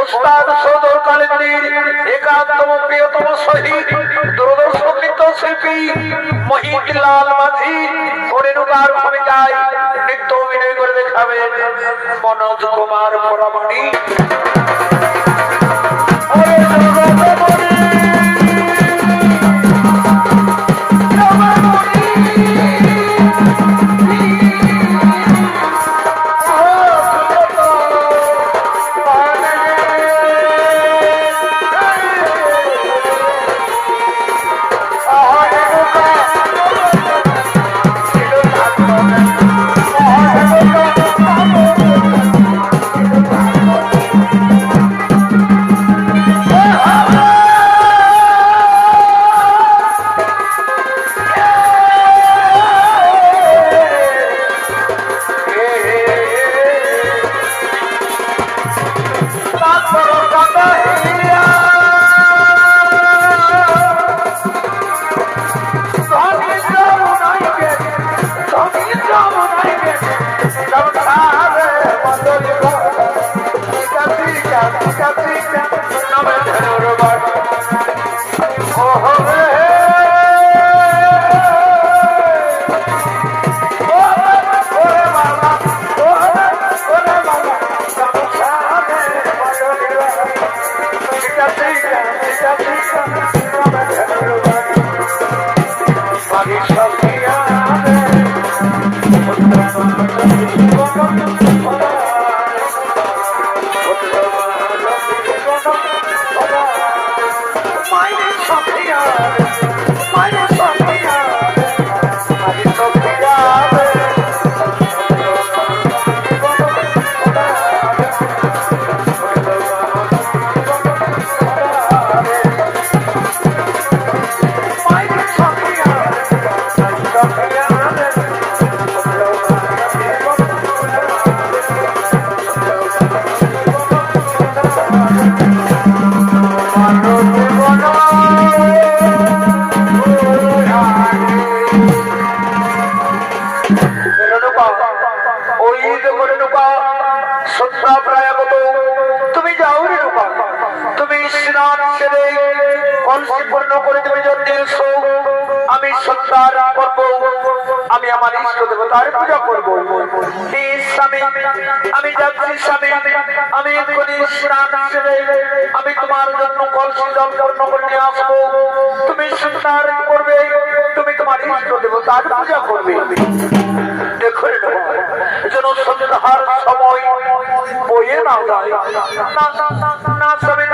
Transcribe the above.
ওস্তাদ সদর কালেন্দ্রীর একাত্তম প্রিয়তম শহীদ দূরদর্শন নৃত্যশিল্পী মহিদুল্লাল মাঝি রেণুকার ভূমিকায় নৃত্য অভিনয় করে দেখাবেন মনোজ কুমার পরামানি। তুমি যাও রে রূপা, তুমি স্নান সেরে কলসি পূর্ণ করে তুমি যদি এসো, আমি সন্ধ্যার করবো, আমি আমার ইষ্ট দেবতার পূজা করবো। স্বামী আমি যাচ্ছি স্বামী, আমি এক্ষুনি স্নান সেরে আমি তোমার জন্য কলসি জল পূর্ণ করে নিয়ে আসবো। তুমি সন্ধ্যার করবে, তুমি তোমার ইষ্ট দেবতার পূজা করবে। দেখো রে রূপা, যেন সন্ধ্যার সময় বইয়ে না যায় না স্বামী